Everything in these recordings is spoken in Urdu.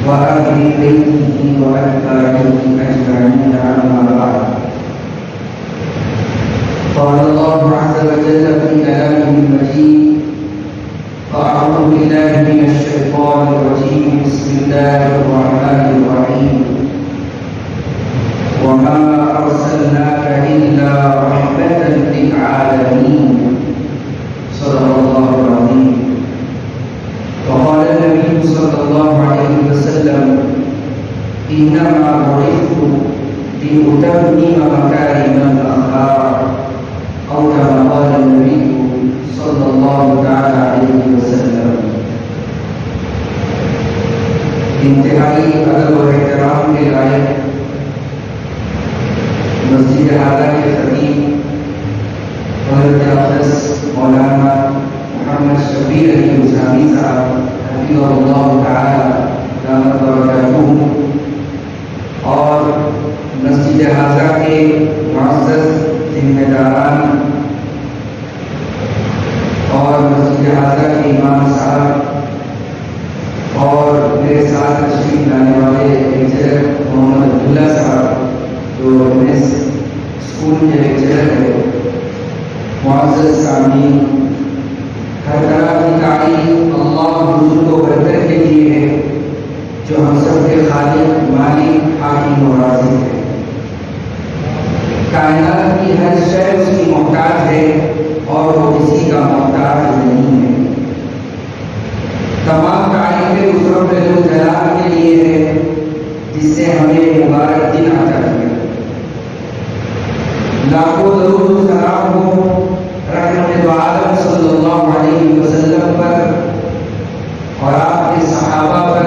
وأهل بيته وأتباعه أجمعين أما بعد. قال الله عز وجل في كلامه المجيد: أعوذ بالله من الشيطان الرجيم. بسم الله الرحمن الرحيم. وما أرسلناك إلا رحمة للعالمين. صدق الله العظيم. وقال النبي صلى الله عليه وسلم: إنما بعثت لأتمم مكارم الأخلاق، أو كما قال النبي صلى الله تعالى عليه وسلم. انتہائی ادب و احترام کے لائق مسجد اعلیٰ کے خطیب حضرت اقدس مولانا محمد شبیر علی اسلامی صاحب حفظہ اللہ تعالی دامت برکاتہ، اور مسجد اعلیٰ کے معزز ذمہ داران اور مسجد اعلیٰ کے امام صاحب اور میرے ساتھ تشریف لانے والے لیکچرر محمد عبداللہ صاحب جو ایس اسکول کے لیکچرر ہے، معزز سامعین، ہر طرح کی تعریف اللہ حضور کو برتر کے لیے ہے جو ہم سب کے خالق، مالک، حاکم و رازق ہے۔ کائنات کی ہر شے اس کی محتاج ہے اور وہ کسی کا محتاج نہیں ہے۔ تمام تعریفیں اس رب الجلال کے لیے ہے جس سے ہمیں مبارک دن عطا کیا۔ لاکھوں درود و سلام ہو رحمت عالم صلی اللہ علیہ وسلم پر اور آپ کے صحابہ پر،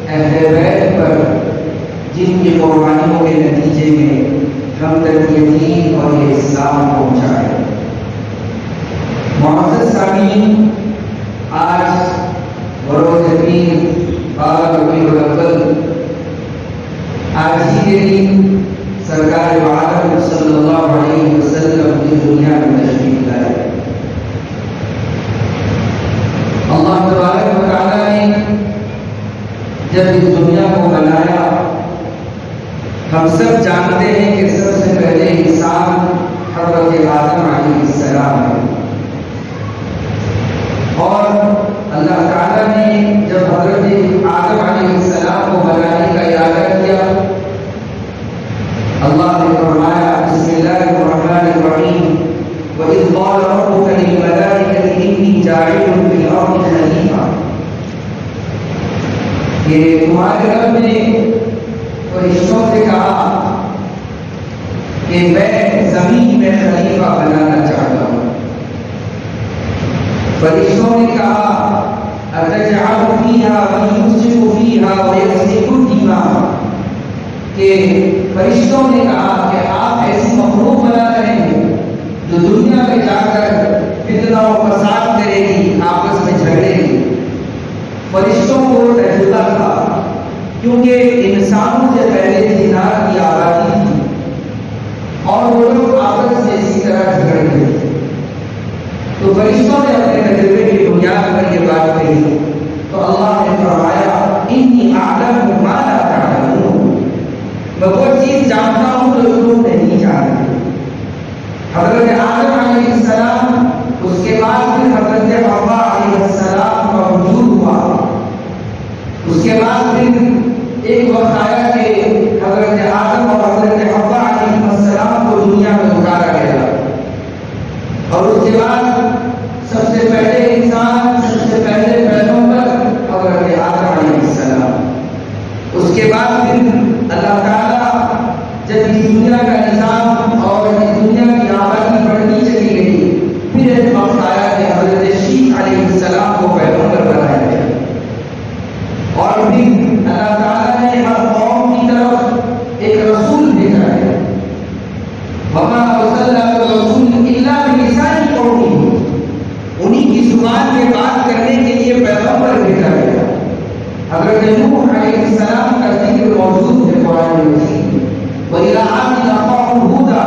اہل بیت پر، جن کی قربانیوں کے نتیجے میں ہم تک یہ دین اور یہ اسلام پہنچا ہے۔ معزز سامعین، آج بروز پیر بابا ربیع الاول، آج ہی کے دن سرکار عالم صلی اللہ علیہ وسلم کی دنیا میں تشریف لائے۔ اللہ تبارک و تعالیٰ نے جب اس دنیا کو بنایا، ہم سب جانتے ہیں کہ سب سے پہلے انسان حضرت آدم علیہ السلام ہے، اور اللہ تعالیٰ نے جب حضرت آدم علیہ السلام کو بنانے کا ارادہ کیا، اللہ نے فرمایا: بسم اللہ الرحمن الرحیم، وَإِذْ قَالَ رَبُّكَ لِلْمَلَائِكَةِ إِنِّي جَاعِلٌ فِي الْأَرْضِ خَلِيفَةً، کہ تمہارے رب نے فرشتوں سے کہا کہ میں زمین میں خلیفہ بنانا چاہتا ہوں۔ فرشتوں نے کہا: أَتَجْعَلُ فِيهَا مَن يُفْسِدُ فِيهَا وَيَسْفِكُ الدِّمَاءَ، کہ فرشتوں نے کہا کہ آپ ایسی مخلوق بنا رہے ہیں جو دنیا میں جا کر فتنہ و فساد کرے گی، آپس میں جھگڑے گی۔ فرشتوں کو تجربہ تھا، کیونکہ انسانوں سے پہلے جنات کی آبادی تھی اور وہ لوگ آپس میں اسی طرح جھگڑ گئے۔ تو فرشتوں نے اپنے تجربے کی بنیاد پر یہ بات کہی، تو اللہ نے فرمایا: انی اعلم ما لا تعلمون، میں وہ چیز جانتا ہوں جو تم نہیں جانتے۔ حضرت آدم علیہ السلام، اس کے بعد پھر حضرت حوا علیہ السلام کا وجود ہوا، اس کے بعد پھر ایک وقت آیا کہ حضرت آدم اور حضرت حوا علیہ السلام کو دنیا میں اتارا گیا، اور اس کے بعد سب سے پہلے انسان، سب سے پہلے پیغمبر حضرت آدم علیہ السلام۔ اس کے بعد پھر اللہ تعالیٰ جب اس دنیا کا نظام اور اس دنیا کی آبادی بڑھتی چلی گئی، پھر ایک وقت آیا کہ حضرت شیخ علیہ السلام کو پیغمبر بنایا گیا، اور پھر اللہ تعالیٰ نے ہر قوم کی طرف ایک رسول بھیجا ہے۔ وَمَا أَرْسَلْنَا رَسُولًا إِلَّا بِلِسَانِ قَوْمِهِ، انہی کی زبان میں بات کرنے کے لیے پیغمبر بھیجا گیا۔ حضرت نوح علیہ السلام کا ذکر موجود ہے قرآن مجید میں۔ وَإِلَىٰ عَادٍ أَخَاهُمْ هُودًا،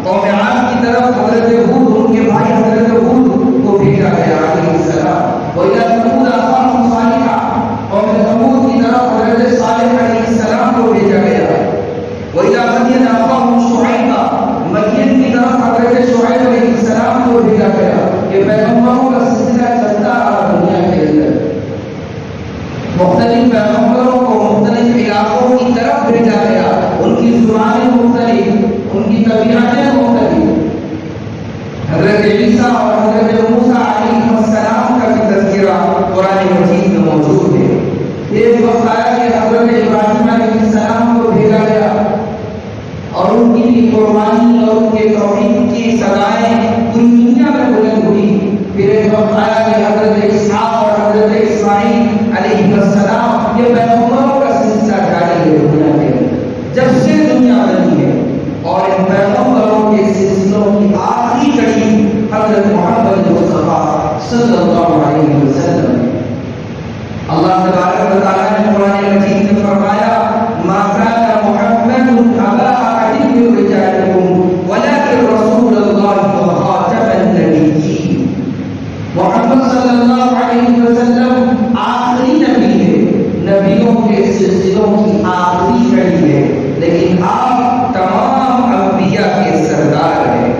قوم عاد کی طرف حضرت ہود، ان کے بھائی حضرت ہود کو بھیجا گیا علیہ السلام۔ وَإِلَىٰ ثَمُودَ أَخَاهُمْ صَالِحًا، مختلف پیغمبروں کو مختلف علاقوں کی طرف بھیجا گیا، ان کی زبانیں مختلف، ان کی طبیعتیں مختلف۔ حضرت عیسیٰ اور حضرت موسیٰ علیہ السلام کا بھی تذکرہ قرآن مجید میں موجود ہے۔ ایک وقت آیا کہ حضرت ابراہیم علیہ السلام کو بھیجا گیا اور ان کی قربانی اور ان کے توحید کی صدائیں پوری دنیا میں بلند ہوئی۔ پھر ایک وقت آیا کہ حضرت اسحاق اور حضرت اسماعیل علیہ السلام یہ پیغمبروں کا سلسلہ جاری ہے دنیا میں جب سے دنیا بنی ہے، اور ان پیغمبروں کے سلسلوں کی آخری کڑی حضرت محمد مصطفیٰ صلی اللہ علیہ وسلم۔ اللہ تبارک و تعالیٰ نے قرآن مجید میں فرمایا ما كان محمد أبا أحد من رجالكم ولكن رسول الله وخاتم النبيين۔ محمد صلی اللہ علیہ وسلم آخری نبی ہے، نبیوں کے سلسلوں کی آخری کڑی ہے، لیکن آپ تمام انبیاء کے سردار ہیں،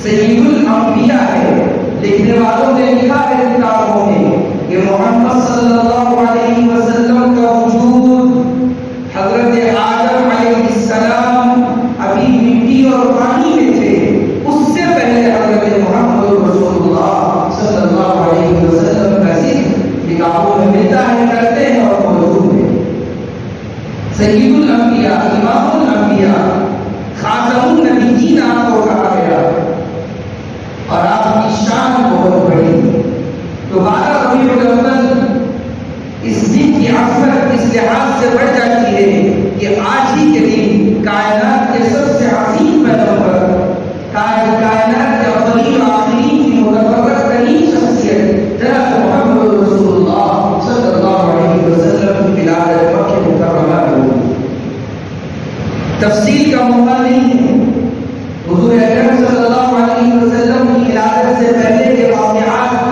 سید الانبیاء ہیں۔ لکھنے والوں نے لکھا ہے کتابوں میں کہ محمد صلی اللہ علیہ وسلم کا وجود حضرت آدم علیہ السلام ابھی مٹی اور پانی میں تھے، اس سے پہلے حضرت محمد رسول اللہ صلی اللہ علیہ وسلم کا ذکر کتابوں میں ملتا ہے، کرتے ہیں اور موجود ہے۔ سید الانبیاء، امام الانبیاء، خاتم النبیین آپ کو کہا گیا، اور آپ کی شان بہت بڑی۔ تو 12 ربیع الاول اس دن کی عظمت اس لحاظ سے بڑھ جاتی ہے کہ آج ہی کے دن کائنات کے سب سے عظیم پیغمبر، کائنات کے اولین و آخرین کی مقرر ترین شخصیت جناب محمد رسول اللہ صلی اللہ علیہ وسلم کی ولادت مکہ مکرمہ میں ہوئی۔ تفصیل کا موقع نہیں ہے، حضور اکرم صلی اللہ علیہ وسلم کی ولادت سے پہلے کے واقعات،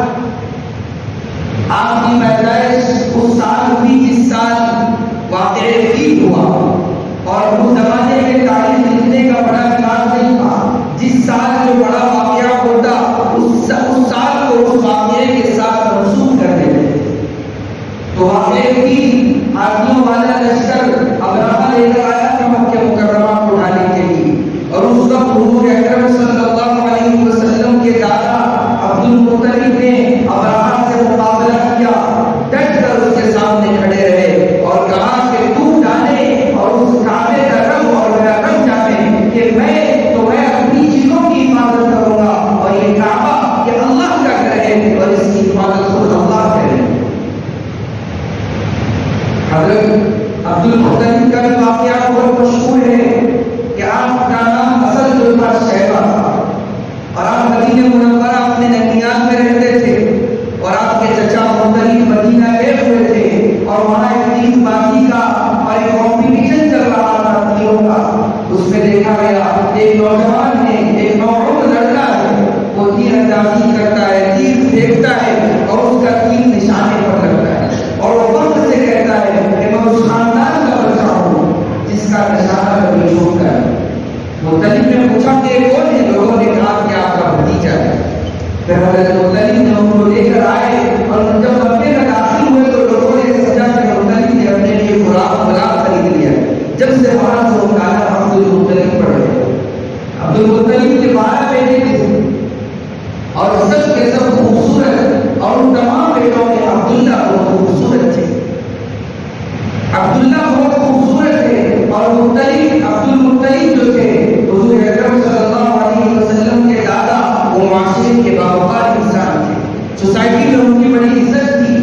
آپ کی پیدائش اس سال ہوئی جس سال واقعہ فیل ہوا، اور اس زمانے میں تاریخ لکھنے کا بڑا رواج نہیں تھا۔ جس سال جو بڑا واقعہ ہوتا اس سال کو اس واقعے کے ساتھ منسوخ کر دیتے تھے۔ تو واقعہ فیل ہاتھیوں والا لشکر ابرہہ لے کر آیا تھا مکہ مکرمہ کو اٹھانے کے لیے، اور اس وقت حضور اکرم صلی اللہ علیہ وسلم کے دادا عبد المطلب نے ابرہہ سے مقابلہ کیا، ڈٹ کر اس کے سامنے کھڑے رہے اور کہا کہ تو جانے اور اس کعبے کا رب اور میرا رب جانے کہ میں اپنی چیزوں کی حفاظت کروں گا، اور یہ کعبہ کہ اللہ کا گھر ہے اور اس کی حفاظت خود اللہ کرے۔ حضرت عبد المطلب کا واقعہ بہت مشہور ہے کہ آپ کا نام اصل جو تھا شیبہ تھا، اور آپ مدینہ منورہ اپنے ننیال میں رہتے تھے، اور آپ کے چچا مطلب مدینہ گئے ہوئے تھے، اور وہاں ایک تیر بازی کا اور ایک کمپٹیشن چل رہا تھا تیروں کا۔ اس میں دیکھا گیا ایک نوجوان نے، ایک نوجوان لڑکا ہے، وہ تیر اندازی کرتا ہے، تیر پھینکتا ہے اور اس کا تیر نشانے پر لگتا ہے، اور وہ فخر سے کہتا ہے کہ میں اس خاندان کا بچہ ہوں جس کا نشانہ کبھی چھوٹتا ہے۔ مطلب نے پوچھا کہ کون ہے؟ لوگوں نے کہا کہ آپ کا بھتیجا ہے۔ پھر حضرت مطلب نے ان کو لے کر آئے، اور جب مکے میں داخل ہوئے تو لوگوں نے سمجھا کہ مطلب نے اپنے لیے غلام خرید لیا۔ جب سے وہاں سے وہ کہا عبد المطلب پڑھ گئے۔ عبد المطلب کے 12 بیٹے تھے، اور سب کے سب خوبصورت، اور ان تمام بیٹوں میں عبداللہ بہت خوبصورت تھے۔ عبداللہ بہت خوبصورت تھے، اور عبد المطلب جو تھے حضور اکرم صلی اللہ علیہ وسلم کے دادا، وہ معاشرے کے باوقار انسان تھے، سوسائٹی میں ان کی بڑی عزت تھی،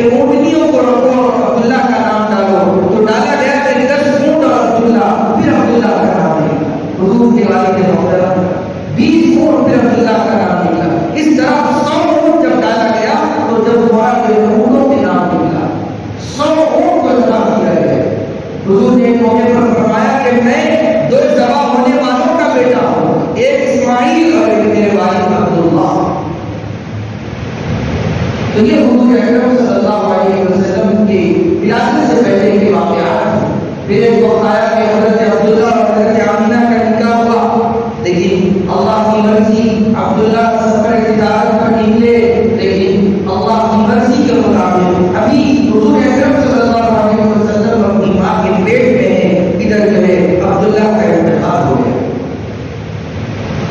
کہ اونٹنیوں کو رکھو اور عبداللہ کا نام ڈالو، تو ڈالا گیا کہ 10 اونٹ اور عبداللہ، پھر عبداللہ کا نام نکلا۔ حضور کے والد محترم 20 اونٹ پھر عبداللہ کا نام نکلا۔ اس طرح 100 اونٹ جب ڈالا گیا تو جب مراد کے اونٹوں کے نام نکلا 100 اونٹ کو جمع کیا گیا۔ حضور نے ایک موقع پر فرمایا کہ میں 2 ذبح ہونے والوں کا بیٹا ہوں، ایک اسماعیل اور ایک میرے والد عبداللہ۔ تو یہ حضور اکرم صلی اللہ علیہ وسلم کی ولادت سے پہلے کے واقعات ہیں۔ پھر ایک وقت آیا کہ حضرت عبداللہ اور حضرت آمینہ کا نکاح ہوا، لیکن اللہ کی مرضی عبداللہ سفر تجارت پر نکلے، لیکن اللہ کی مرضی کے مطابق ابھی حضور اکرم صلی اللہ علیہ وسلم اپنی ماں کے پیٹ میں ہیں، ادھر جو ہے عبداللہ کا انتقال ہو گیا،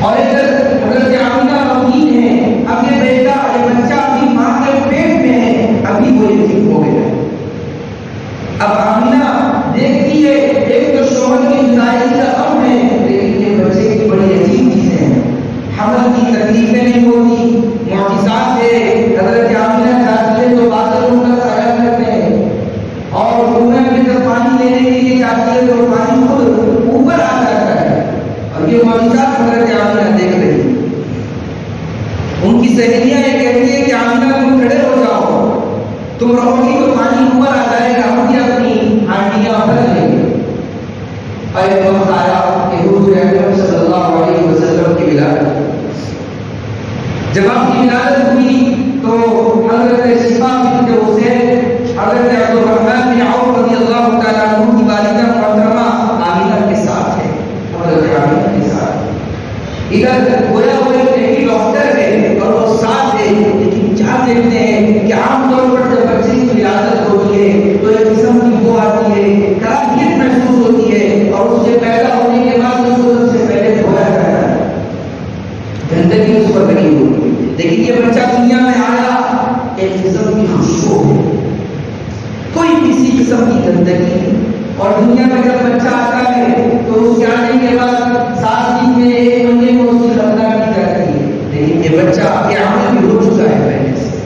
اور ادھر حضرت آمینہ مبین ہے، اب یہ بیٹا یہ بچہ ابھی ماں کے پیٹ میں ہے، ابھی وہ یتیم ہو گیا۔ اب آمینہ دیکھتی ہے ایک تو شوہر کی جدائی کا غم ہے، لیکن یہ بچے کی بڑی عجیب چیزیں ہیں، حمل کی تکلیفیں نہیں ہوتی، معجزات ہے۔ حضرت آمینہ جاتی ہے تو بادل ان کا سایہ کرتے ہیں، اور کنویں میں جب پانی لینے کے لیے جاتی ہے تو پانی خود اوپر آ جاتا ہے، اور یہ معجزات حضرت آمینہ دیکھ رہی ہیں۔ ان کی سہیلیاں یہ کہتی ہیں کہ آمینہ تم کھڑے ہو جاؤ، تم رہو گی تو پانی اوپر آ جائے گا، ہم بھی اپنی ہانڈیاں بھر لیں گے۔ اور ایک وقت آیا کہ حضور اکرم صلی اللہ علیہ وسلم کی ولادت، جب آپ کی ولادت ہوئی تو حضرت شفا بنت حسین، حضرت عبد الرحمن بن عوف رضی اللہ تعالیٰ عنہ کی والدہ محترمہ آمینہ کے ساتھ ہے، حضرت آمینہ کے ساتھ ادھر گویا وہ ایک لیڈی ڈاکٹر ہے اور وہ ساتھ ہے، لیکن کیا دیکھتے ہیں کہ عام طور پر جب بچے کی ولادت ہوتی ہے تو ایک قسم کی بو آتی ہے، کراہیت محسوس ہوتی ہے، اور اس کے پیدا ہونے کے بعد اس کو سب سے پہلے دھویا جاتا ہے، گندگی اس پر بنی ہوتی ہے، لیکن یہ بچہ دنیا میں آیا ایک قسم کی خوشبو ہے، کوئی کسی قسم کی گندگی نہیں، اور دنیا میں جب بچہ آتا ہے تو اس کے آنے کے بعد 7 دن میں 1 مہینے میں اس کی خبردار کی جاتی ہے، لیکن یہ بچہ یہ عمل بھی ہو چکا ہے پہلے سے،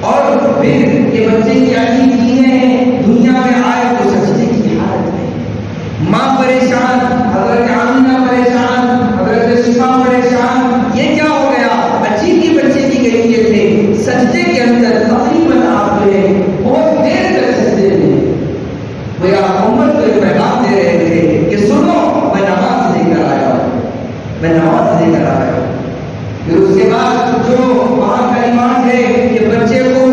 اور پھر یہ بچے کی عجیب چیزیں ہیں، دنیا میں آئے تو سجدے کی حالت میں، ماں پریشان، حضرت آمینہ پریشان، حضرت شفا پریشان، یہ کیا ہو گیا؟ عجیب کی بچے کی کیفیت ہے، سجدے کے اندر تقریباً آپ جو ہے بہت دیر تک سجدے میں، وہ امت کو ایک پیغام دے رہے تھے کہ سنو میں نماز لے کر آیا ہوں، میں نماز لے کر آیا ہوں۔ پھر اس کے بعد جو وہاں کا ایمان ہے کہ بچے کو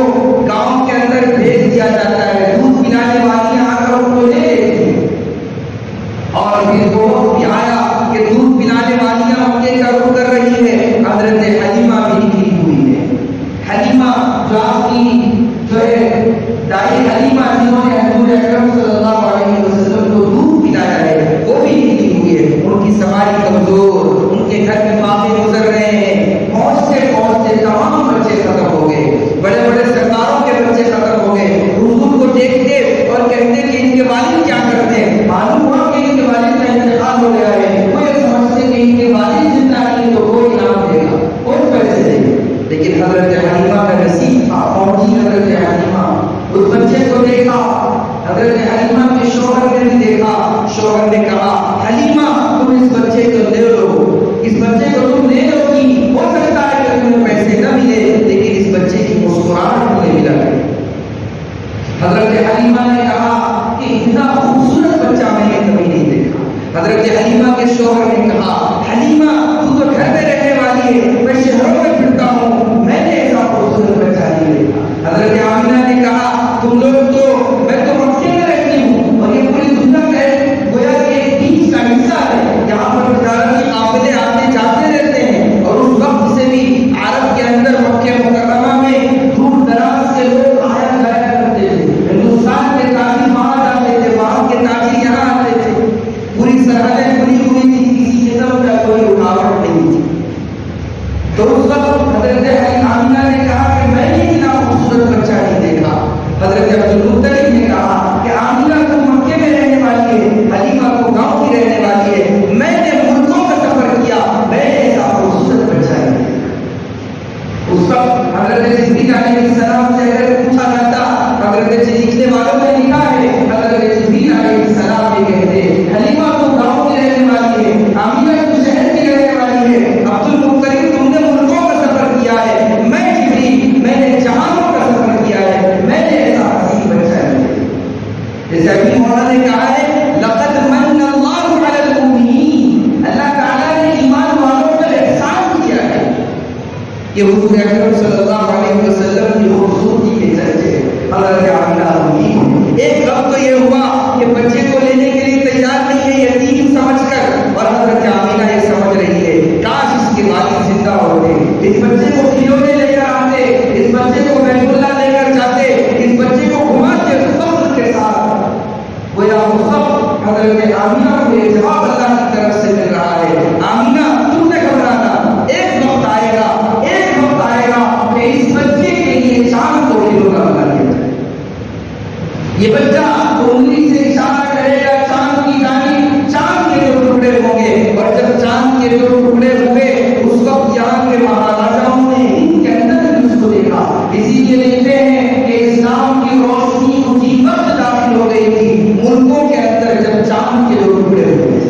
گاؤں کے اندر بھیج دیا جاتا ہے، دودھ پلانے والی آ کر ان کو لے لیتی ہے، اور پھر وہ بھی آیا کہ دودھ پلانے والیاں ان کے گھر کر رہی ہے، حضرت حلیمہ بھی نکلی ہوئی ہے، حلیمہ جو آپ کی جو ہے دائی حلیمہ جنہوں نے حضور اکرم صلی اللہ علیہ وسلم کو دودھ پلایا ہے، وہ بھی نکلی ہوئی ہے، ان کی سواری کمزور، ان کے گھر میں باتیں گزر رہے ہیں، پہنچتے پہنچتے تمام بچے ختم ہو گئے، بڑے بڑے سرداروں کے بچے ختم ہو گئے، حضور کو دیکھتے اور کہتے کہ ان کے والد کیا کرتے ہیں، معلوم ہوا کہ ان کے والد کا انتقال ہو گیا ہے، وہ یہ سمجھتے کہ ان کے والد زندہ نہیں تو کوئی انعام دے گا، کوئی پیسے دے گا، لیکن حضرت حلیمہ کا نصیب تھا، پہنچی حضرت حلیمہ، اس بچے کو دیکھا، حضرت حلیمہ کے شوہر نے بھی دیکھا، شوہر نے کہا حلیمہ تم اس بچے کو لے لو، اس بچے کو تم لے لو گی، ہو سکتا ہے کہ تمہیں پیسے نہ ملے لیکن اس بچے کی مسکراہٹ تمہیں ملا کرے۔ حضرت حلیمہ نے کہا کہ اتنا خوبصورت بچہ میں نے کبھی نہیں دیکھا۔ حضرت حلیمہ کے شوہر نے کہا حلیمہ تو گھر میں رہنے والی ہے، میں شہروں میں پھرتا ہوں، میں نے ایسا خوبصورت بچہ نہیں دیکھا۔ حضرت آمینہ نے کہا تم لوگ تو میں تو مکے میں رہتی ہوں اور یہ پوری دنیا کا گویا کہ ایک بیچ کا حصہ ہے، یہاں پر تجارتی قافلے آتے جاتے رہتے ہیں، اور اس وقت سے بھی عرب کے اندر مکہ مکرمہ میں دور دراز سے لوگ آیا جایا کرتے تھے، ہندوستان کے تاجر وہاں جاتے تھے، وہاں کے تاجر یہاں آتے تھے، پوری سرحدیں کھلی ہوئی تھی، کسی قسم کا کوئی رکاوٹ نہیں تھی۔ تو اس وقت حضرت آمینہ نے کہا کہ میں نے اتنا خوبصورت بچہ نہیں دیکھا۔ حضرت عبدالمطلب نے کہا کہ آمینہ تو مکے میں رہنے والی ہے، حلیمہ کو گاؤں کی رہنے والی ہے، میں نے ملکوں کا سفر کیا، میں نے ایسا خوبصورت بچہ نہیں دیکھا۔ اس وقت حضرت جبریل علیہ السلام سے اگر پوچھا جاتا حضور اکرم صلی اللہ علیہ وسلم کی خوبصورتی کے چرچے حضرت آمنہ ہوئی. ایک وقت تو یہ ہوا کہ بچے کو لینے کے لیے تیار نہیں ہے یتیم سمجھ کر، اور حضرت آمنہ یہ سمجھ رہی ہے کاش اس کے والد زندہ ہوتے، اس بچے کو کھلونے لے کر آتے، اس بچے کو بیت اللہ لے کر جاتے، اس بچے کو گھماتے فخر کے ساتھ. گویا وہ سب حضرت آمنہ کو یہ جواب اللہ کی طرف سے مل رہا ہے، آمنہ تم نے گھبرانا، ایک وقت آئے گا کہ اس بچے کے لیے چاند کو کھلو کر بنا دیا جائے. یہ بچہ انگلی سے اشارہ کرے گا چاند کی جانب، چاند کے جو ٹکڑے ہوں گے، اور جب چاند کے جو ٹکڑے ہوئے اس وقت یہاں کے مہاراجاؤں نے ان کے اندر بھی اس کو دیکھا. اسی لیے لکھتے ہیں کہ اسلام کی روشنی اسی وقت داخل ہو گئی تھی ملکوں کے اندر جب چاند کے جو ٹکڑے ہوئے.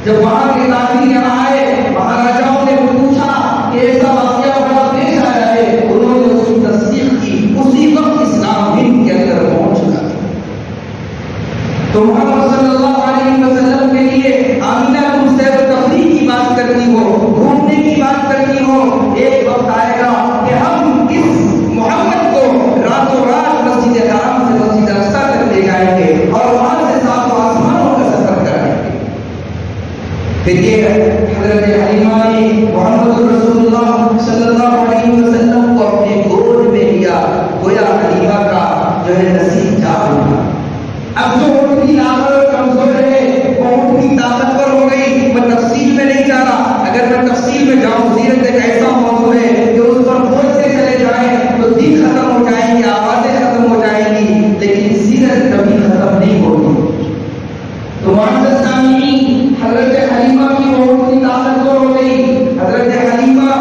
جب وہاں کے تاجر یہاں آئے، مہاراجاؤں نے پوچھا کہ ایسا واقعہ بڑا پیش آیا ہے، انہوں نے اس کی تصدیق کی. اسی وقت اسلام ہند کے اندر پہنچ چکا. تو محمد صلی اللہ علیہ وسلم کے لیے آمنہ تم سیر و تفریح کی بات کرتی ہو، گھومنے کی بات کرتی ہو، ایک وقت آئے گا کہ ہم اس محمد کو راتوں رات مسجد حرام سے مسجد اقصی تک لے جائیں گے اور وہاں سے ساتوں آسمانوں کا سفر کرائیں گے. پھر یہ حضرت حلیمہ نے محمد رسول اللہ صلی اللہ علیہ وسلم کو اپنے گود میں لیا. گویا حلیمہ کا جو ہے نصیب جاگ اٹھا. اب جو اونٹ کی طاقت کمزور ہے وہ اونٹ کی طاقتور ہو گئی. میں تفصیل میں نہیں جا رہا، اگر میں تفصیل میں جاؤں سیرت ایک ایسا موضوع ہے کہ اس پر بولتے چلے جائیں تو دن ختم ہو جائیں گی، آوازیں ختم ہو جائیں گی، لیکن سیرت کبھی ختم نہیں ہوگی. تو معزز سامعین، حضرت حلیمہ کی اونٹ کی طاقتور ہو گئی. حضرت حلیمہ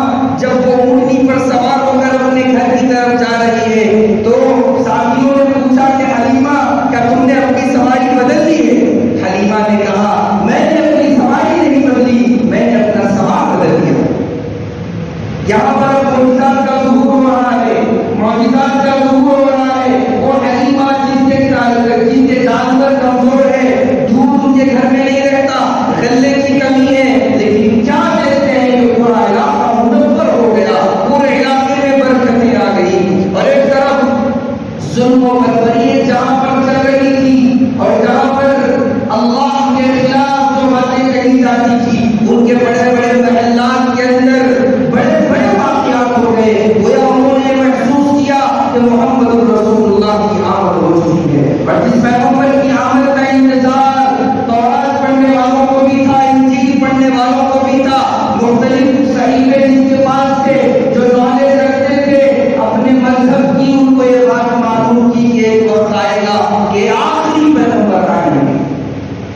جب وہ اونٹنی پر سوار ہو کر اپنے گھر کی طرف جا رہی ہے تو ساتھیوں نے پوچھا کہ حلیمہ کیا تم نے اپنی سواری بدل لی ہے؟ حلیمہ نے کہا میں نے اپنی سواری نہیں بدلی، میں نے اپنا سوار بدل دیا. یہاں پر معجزات کا ظہور ہو رہا ہے، معجزات کا ظہور ہو رہا ہے. وہ حلیمہ جن کے جانور کمزور ہے، دودھ ان کے گھر میں نہیں رہتا، غلے کی کمی ہے، لیکن کیا کہتے ہیں کہ پورا علاقہ منور ہو گیا، پورے علاقے میں برکتیں آ گئی. اور ایک طرف ظلم و بربریت جہاں پر چل رہی تھی اور جہاں پر اللہ کے خلاف جو باتیں کہی جاتی تھی، ان کے بڑے بڑے محلات کے اندر بڑے بڑے واقعات ہو گئے. گویا انہوں نے محسوس کیا کہ محمد رسول اللہ کی آمد ہو چکی ہے. اور جس پیغمبر کی آمد کا انتظار تورات پڑھنے والوں کو بھی تھا، انجیل پڑھنے والوں کو بھی تھا، مختلف صحیفے جن کے پاس تھے، جو نالج رکھتے تھے اپنے مذہب کی، ان کو یہ بات معلوم کی کہ ایک وقت آئے گا کہ آخری پیغمبر آئیں گے.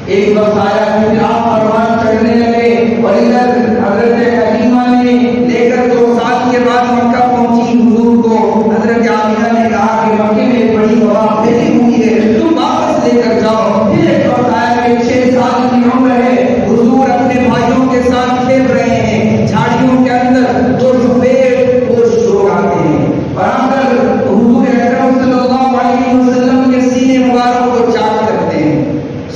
ایک وقت آیا کہ آپ پروان چڑھنے لگے اور ادھر حضرت حلیمہ نے لے کر 2 سال کے بعد مکہ پہنچی حضور کو. حضرت آمنہ نے کہا کہ مکے میں ایک بڑی ہوا پھیلی ہوئی ہے، تم واپس لے کر جاؤ. پھر ایک وقت آیا کہ 6 سال کی عمر ہے، حضور اپنے بھائیوں کے ساتھ کھیل رہے ہیں، جھاڑیوں کے اندر 2 سفید پوش لوگ آتے ہیں اور آ کر حضور اکرم صلی اللہ علیہ وسلم کے سینے مبارک کو چاک کرتے ہیں.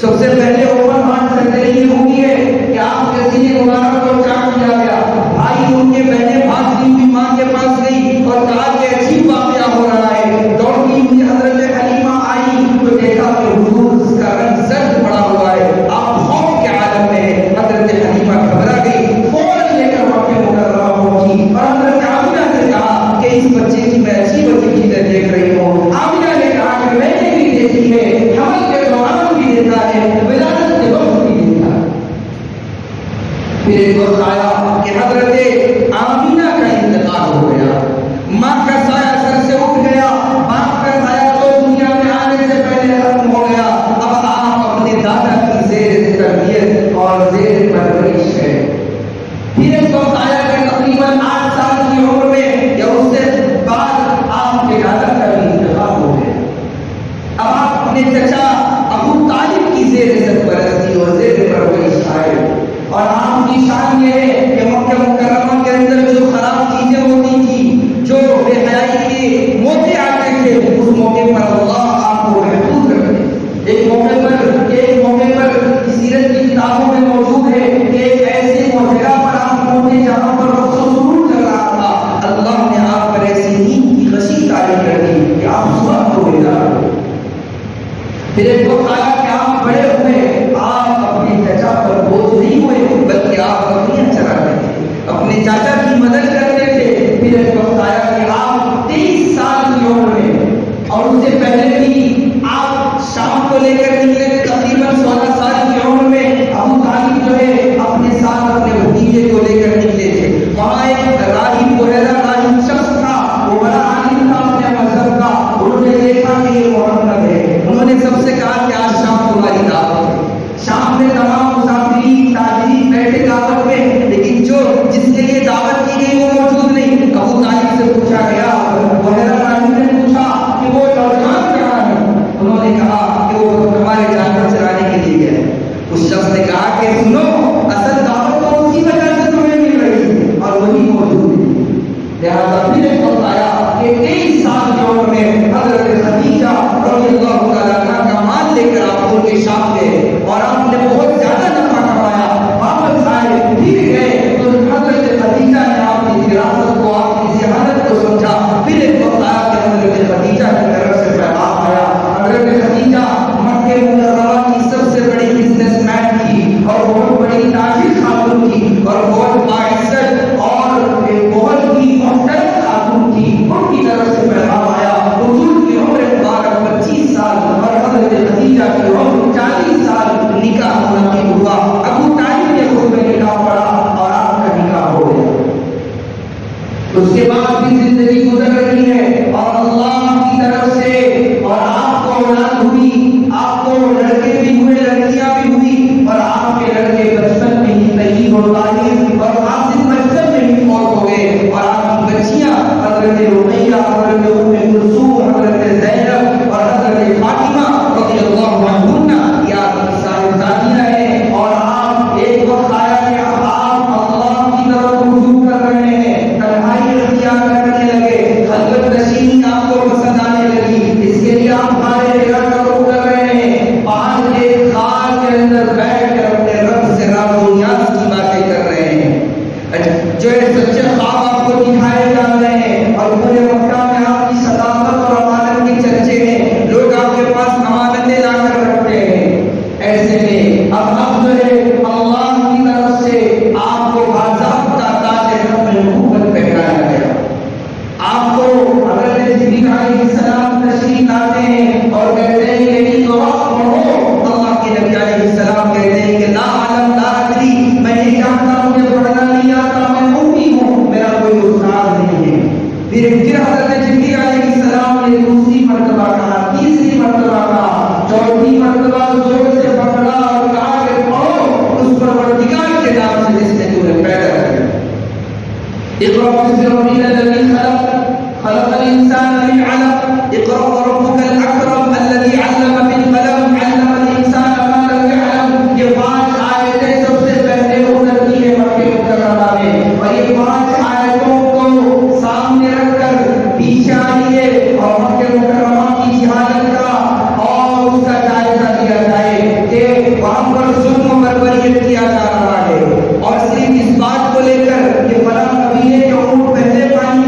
سب سے پہلے اوپن ہارٹ سرجری یہ ہوئی ہے کہ آپ کے سینے مبارک کو چاک کیا گیا. بھائی ان کے بہنیں بھاگتی ہوئی ماں کے پاس گئی اور کہا کہ عجیب واقعہ ہو رہا ہے. دوڑتی ہوئی حضرت حلیمہ آئی تو دیکھا کہ حضور اس کا رنگ زرد پڑا ہوا ہے، آپ خوف کے عالم میں ہے. حضرت حلیمہ گھبرا گئی، فوراً لے کر مکہ مکرمہ پہنچی اور حضرت آمنہ سے کہا کہ اس بچے کی میں عجیب عجیب چیزیں دیکھ رہی ہوں. آمنہ نے کہا کہ میں نے بھی دیکھی ہے، حمل کے دوران بھی دیکھا ہے، ولادت کے وقت بھی دیکھا ہے. پھر ایک وقت آیا کہ حضرت آمنہ کا انتقال ہو گیا. ماں کا سایہ سر سے اٹھ گیا، باپ کا سایہ تو دنیا میں آنے سے پہلے ختم ہو گیا. اب آپ اپنے دادا کی زیر تربیت اور زیر پرورش ہے. پھر ایک وقت آیا کہ تقریباً 8 سال کی عمر میں یا اس سے بعد آپ کے دادا کا بھی انتقال ہو گیا. اب آپ اپنے چچا ابو طالب کی زیر سرپرستی اور زیر پرورش آئے. اور آپ کی شان یہ ہے کہ مکہ مکرمہ کے اندر جو خراب چیزیں ہوتی تھی، جو بے حیائی کے موقع آتے تھے، اس موقع پر اللہ آپ کو محفوظ رکھتے. ایک موقع پر سیرت کی کتابوں میں موجود ہے کہ ایک ایسی جگہ پر آپ پہنچے جہاں پر رقص و سرور چل رہا تھا. پھر ایک وقت آیا کہ آپ بڑے ہوئے، آپ اپنے چچا پر بوجھ نہیں ہوئے بلکہ آپ بکریاں چراتے تھے، اپنے چاچا کی مدد کرتے تھے۔ پھر ایک وقت آیا کہ آپ 23 سال کی عمر میں، اور اس سے پہلے بھی آپ شام کو لے کر نکلے تھے، تقریباً 16 سال کی عمر میں ابو طالب جو ہے اپنے ساتھ اپنے بھتیجے کو لے کر نکلے تھے۔ وہاں ایک راہب راہب شخص تھا، وہ بڑا عالم تھا اپنے مذہب کا، انہوں نے دیکھا کہ یہ محمد ہے، انہوں نے سب سے کہا کہ آج شام تمہاری دعوت ہے۔ شام میں تمام مسافرین تاجرین بیٹھے دعوت میں، لیکن جس کے لیے دعوت کی گئی وہ موجود نہیں۔ ابو طالب سے پوچھا گیا، راہب نے پوچھا کہ وہ نوجوان کہاں ہے؟ انہوں نے کہا کہ وہ ہمارے جانور چرانے کے لیے گئے۔ اس شخص نے کہا کہ سنو، اصل دعوت تو اسی وجہ سے تمہیں مل رہی ہے اور وہی موجود ہے۔ لہٰذا پھر ایک وقت آیا کہ 23 سال کی عمر میں حضرت خدیجہ رضی اللہ تعالیٰ عنہا کا مال لے کر آپ ان کے شام گئے اور آپ نے بہت زیادہ نفع کمایا، واپس آئے، پھر گئے تو حضرت خدیجہ نے آپ کی فراست کو، آپ کی ذہانت کو سمجھا۔ پھر ایک وقت آیا کہ حضرت خدیجہ کی طرف سے پیغام آیا۔ حضرت خدیجہ مکہ مکرمہ کی سب سے بڑی بزنس مین تھی اور بہت بڑی تاجر خاتون تھی اور بہت باعزت اور بہت ہی محترم خاتون تھی۔ ان کی طرف سے پیغام آیا، حضور کی عمر مبارک 25 سال اور حضرت خدیجہ کی عمر 40 سال، نکاح منعقد ہوا۔ ابو طالب نے خود میں نکاح پڑھا اور آپ کا نکاح ہو گیا۔ اس کے بعد بھی زندگی گزر رہی ہے اور اللہ کی طرف سے اور آپ کو اولاد ہوئی، آپ کو لڑکے بھی ہوئے، لڑکیاں بھی ہوئی، اور آپ کے لڑکے بچپن میں ہی طیب اور طاہر اور حافظ بچپن میں ہی فوت ہو گئے، اور آپ کی بچیاں حضرت رقیہ، حضرت ام کلثوم، حضرت زینب اور حضرت فاطمہ رضی اللہ عنہن یہ آپ کی صاحبزادیاں ہیں۔ اور آپ ایک وقت آیا کہ اب آپ اللہ کی طرف رجوع کر رہے ہیں، تنہائی اختیار کرنے لگے، خلوت نشینی آپ کو پسند آنے لگی، اس کے لیے آپ ہمارے رخ کر رہے ہیں، پہاڑ کے خار کے اندر بیٹھ کر اپنے رب سے راز و نیاز کی باتیں کر رہے ہیں، جو سچے خواب آپ کو دکھائے جا رہے ہیں، اور پورے مکہ میں آپ کی صداقت اور امانت کے چرچے ہیں، لوگ آپ کے پاس امانتیں لا کر رکھتے ہیں۔ ایسے میں اب جو ہے اللہ کی طرف سے آپ کو باضابطہ تاج نبوت پہنایا گیا۔ آپ کو حضرت جبریل علیہ السلام تشریف لاتے ہیں اور کہتے ہیں کہ یہ دعا پڑھو۔ اللہ کے نبی علیہ السلام کہتے ہیں کہ لا علم لا ادری، میں نہیں جانتا، مجھے پڑھنا نہیں آتا، میں امی ہوں، میرا کوئی استاد نہیں ہے۔ پھر حضرت جبریل علیہ السلام نے دوسری مرتبہ کہا، تیسری مرتبہ کہا، چوتھی مرتبہ زور سے پکڑا اور کہا کہ پڑھو اس پروردگار کے نام سے جس نے تمہیں پیدا کیا۔ اقرأ باسم ربك الذي خلق، خلق الإنسان من علق، اقرأ وربك الأكرم الذي علم بالقلم، علم الإنسان ما لم يعلم۔ یہ 5 آیتیں سب سے پہلے اترتی ہیں مکہ مکرمہ میں، اور یہ 5 آیتوں کو سامنے رکھ کر پیچھے آئیے اور مکہ مکرمہ کی جہالت کا اور اس کا جائزہ لیا جائے کہ وہاں پر ظلم و بربریت کیا جا رہا ہے، اور صرف اس بات کو لے کر کہ فلاں قبیلے کے اونٹ پہلے پانی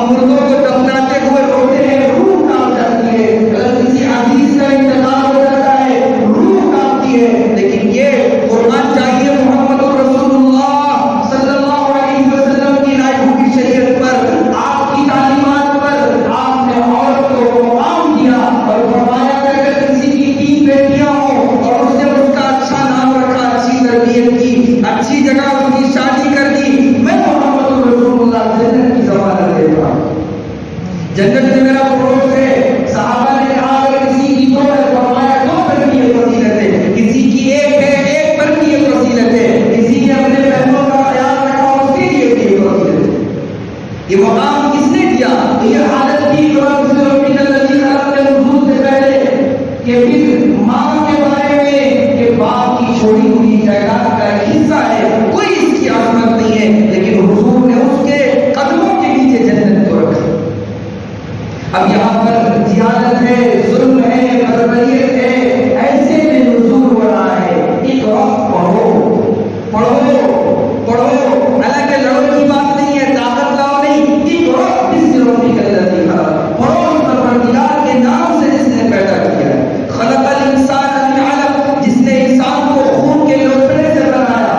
مردوں کو دفناتے ہوئے روتے ہیں، روح کانپ جاتی ہے، اگر کسی عزیز کا انتقال ہو جاتا ہے روح کانپتی ہے، لیکن یہ قربان چاہیے محمد رسول اللہ صلی اللہ علیہ وسلم کی لائی ہوئی شریعت پر، آپ کی تعلیمات پر آپ نے عورت کو مقام دیا اور فرمایا کہ اگر کسی کی 3 بیٹیاں ہوں اور اس نے اس کا اچھا نام رکھا، اچھی تربیت کی، اچھی جگہ اس کی شادی کر دی، میں محمد رسول اللہ جنت کی ضمانت دیتا ہوں، جنت میں میرا پڑوس ہے۔ صحابہ نے کہا اگر کسی کی 2 ہے، فرمایا 2 پر کی یہ فضیلت ہے، کسی کی 1 ہے 1 پر کی یہ فضیلت ہے، کسی نے اپنے بہنوں کا خیال رکھا اس کے لیے یہ فضیلت ہے۔ یہ مقام کس نے دیا؟ یہ حالت کی قرآن سے روٹی کا نبی خلق کے نزول سے پہلے کہ پھر ماں کے بارے میں کہ باپ کی چھوڑی ہوئی جائیداد کا ایک حصہ ہے، کوئی اس کی عظمت نہیں ہے، لیکن حضور نے اس کے قدموں کے نیچے جنت کو رکھا۔ اب یہاں پر جہالت ہے، ظلم ہے، بربریت ہے، ایسے میں نزول ہو رہا ہے، اقرا پڑھو پڑھو پڑھو، حالانکہ لڑو کی بات نہیں ہے، طاقت لاؤ نہیں، اقرا بسم ربک الذی خلق، پڑھو اس پروردگار کے نام سے جس نے پیدا کیا ہے، خلق الانسان من علق، جس نے انسان کو خون کے لوتھڑے سے بنایا،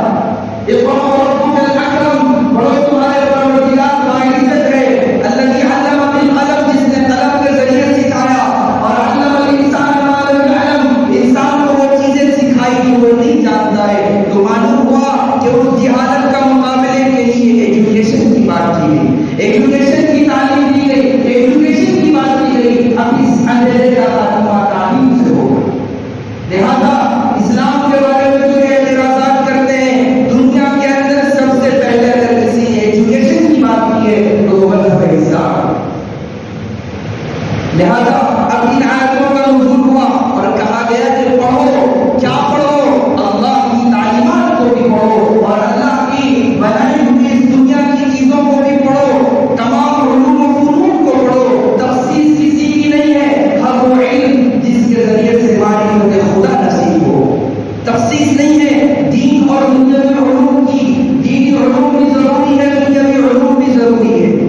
اقرا وربک الاکرم، پڑھو تمہارے پروردگار باعزت ہے، الذی علم بالقلم، جس نے قلم کے ذریعے سکھایا، اور علم الانسان ما لم يعلم، انسان کو وہ چیزیں سکھائی کہ وہ نہیں جانتا ہے، تو معلوم ہوا کہ اس جہالت کا مقابلے کے لیے ایجوکیشن کی بات کی گئی، ایجوکیشن کی تعلیم دی گئی، ایجوکیشن کی بات کی گئی، اب اس اندھیرے کا خاتمہ تعلیم سے ہوگا۔ لہذا اسلام کے بارے میں جو اعتراضات کرتے ہیں، دنیا کے اندر سب سے پہلے اگر کسی نے ایجوکیشن کی بات کی ہے تو وہ مذہب اسلام۔ لہذا اب ان آیتوں کا نزول ہوا اور کہا گیا کہ پڑھو، کیا پڑھو؟ اللہ کی تعلیمات کو بھی پڑھو اور اللہ کی بنائی ہوئی اس دنیا کی چیزوں کو بھی پڑھو، تمام علوم و فنون کو پڑھو، تخصیص کسی کی نہیں ہے، ہر وہ علم جس کے ذریعے سے معرفت خدا نصیب ہو، تخصیص نہیں ہے، دین اور دنیاوی علوم کی، دینی علوم بھی ضروری ہے، دنیاوی علوم بھی ضروری ہے،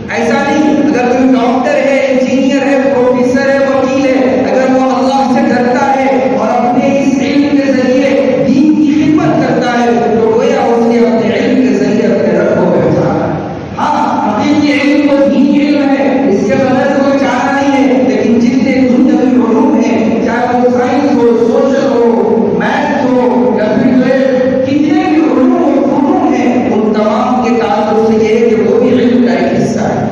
ایسا نہیں اگر کوئی ڈاکٹر ہے، انجینئر ہے، پروفیسر ہے، وکیل ہے، اگر وہ اللہ سے ڈرتا ہے اور اپنے اس علم کے ذریعے دین کی خدمت کرتا ہے تو گویا اس نے اپنے علم کے ذریعے اپنے رب کو پہچانا۔ ہاں حقیقی علم تو دینی علم ہے، اس کے بغیر کوئی چارہ نہیں ہے، لیکن جتنے دنیاوی علوم ہیں، چاہے وہ سائنس ہو، سوشل ہو، میتھ ہو، یا پھر جو ہے کتنے بھی علوم و فنون ہیں، ان تمام کے تعلق سے یہ ہے کہ وہ بھی علم کا ایک حصہ ہے۔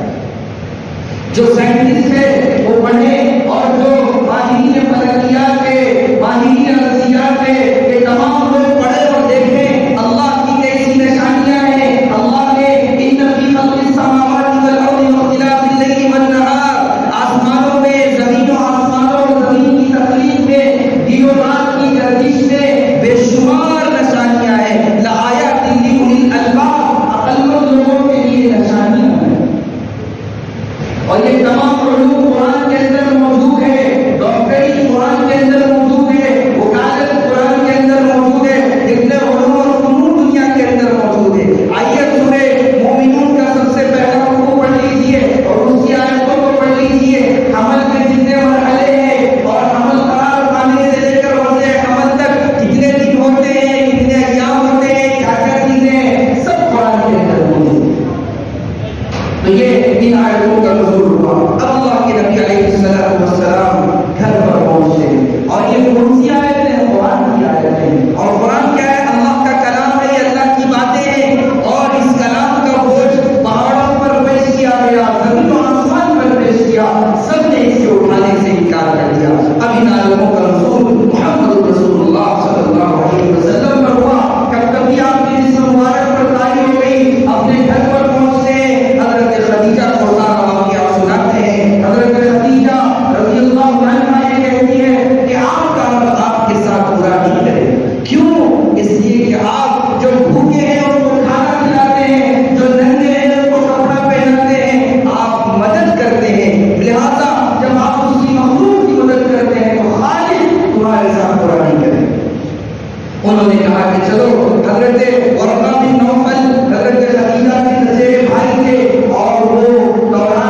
جو سائنٹسٹ ہے وہ پڑھے اور جو ماہرین فلکیات کے، ماہرین ارضیات کے، یہ تمام لوگ پڑھے اور دیکھیں اللہ کی کیسی نشانیاں ہیں۔ اللہ نے ان فی خلق السماوات والارض واختلاف اللیل والنہار، آسمانوں میں، زمین و آسمانوں اور زمین کی تخلیق میں، دن و رات کی گردش میں بے شمار نشانیاں ہیں، لآیات لأولی الالباب، عقل مند لوگوں کے لیے نشانیاں ہیں، اور یہ تمام علوم قرآن کے اندر موجود ہے، ڈاکٹری قرآن کے اندر موجود ہے، وکالت قرآن کے اندر موجود ہے، اتنے علوم اور فنون دنیا کے اندر موجود ہے۔ آئیے سورہ مومنون کا سب سے پہلا رکوع پڑھ لیجیے اور اس کی آیتوں کو پڑھ لیجیے، حمل کے جتنے مرحلے ہیں اور حمل قرار پانے سے لے کر وضع حمل تک کتنے دن ہوتے ہیں، کتنے ایام ہوتے ہیں، کیا کیا چیزیں ہیں، سب قرآن کے اندر موجود ہے۔ تو یہ ان آیتوں کا نزول ہوا۔ اب اللہ کے نبی علیہ السلام گھر پر پہنچے اور یہ کون سی آیت ہے؟ قرآن کی آیت ہے، اور قرآن کیا ہے؟ اللہ کا کلام ہے، یہ اللہ کی باتیں ہیں، اور اس کلام کا بوجھ پہاڑوں پر پیش کیا گیا، زمین و آسمان پر پیش کیا، سب نے اس کے اٹھانے سے انکار کر دیا۔ اب ان آیتوں کا نزول محمد رسول اللہ صلی اللہ علیہ وسلم پر ہوا۔ کب کبھی آپ کی اس مبارک پر طاری ہو گئی، اپنے گھر پر پہنچتے ہیں، حضرت خدیجہ کو واقعہ سناتے ہیں۔ حضرت خدیجہ رضی اللہ عنہا یہ کہتی ہے کہ آپ کا رب آپ کے ساتھ برا نہیں کرے، کیوں؟ اس لیے کہ آپ جو بھوکے ہیں ان کو کھانا کھلاتے ہیں، جو ننگے ہیں ان کو کپڑا پہناتے ہیں، آپ مدد کرتے ہیں، لہذا جب آپ اس کی مخلوق کی مدد کرتے ہیں تو خالق تمہارے ساتھ برا نہیں کرے۔ انہوں نے کہا کہ چلو، حضرت ورقہ بن نوفل حضرت خدیجہ کے چچیرے بھائی تھے اور وہ دوران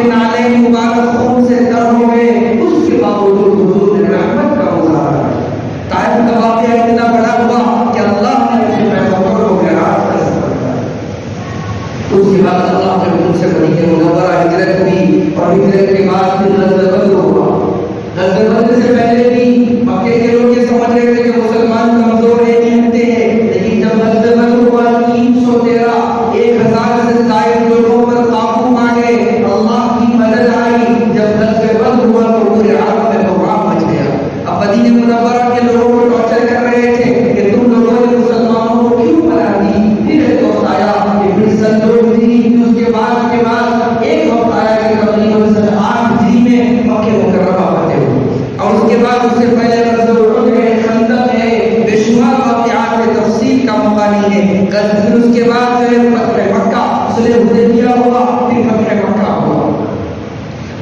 کے نالے مبارک خون سے تر ہو گئے، اس کے باوجود حضور نے رحمت کا مظاہرہ کیا۔ طائف کا واقعہ اتنا بڑا ہوا کہ اللہ نے اپنے پیغمبر کو معراج کا سفر کرایا۔ اس کے بعد اللہ نے ان سے مدینہ منورہ ہجرت کی، اور ہجرت کے بعد پھر غزوہ بدر ہوا۔ غزوہ بدر سے پہلے بھی مکے کے لوگ یہ سمجھ رہے تھے کہ مسلمان کمزور ہیں، جیتتے ہیں، لیکن جب غزوہ بدر ہوا 313 1000 سے زائد لوگوں پر قابو پا گئے، اللہ کی مدد آئی۔ جب غزوہ بدر ہوا تو پورے عالم میں بحران مچ گیا۔ اب مدینہ منورہ کے لوگوں کو ٹارچر کر رہے تھے کہ تم لوگوں نے مسلمانوں کو کیوں بنا دی۔ پھر ایک وقت آیا کہ پھر سن 2 ہجری، اس کے بعد ایک وقت آیا کہ تقریباً سن 8 ہجری میں مکہ مکرمہ فتح ہوا، اور اس کے بعد اس سے پہلے غزوہ احد ہے، خندق ہے، بے شمار واقعات میں تفصیل کا موقع نہیں ہے۔ پھر اس کے بعد جو ہے فتح مکہ، صلح حدیبیہ ہوا، پھر فتح مکہ ہوا۔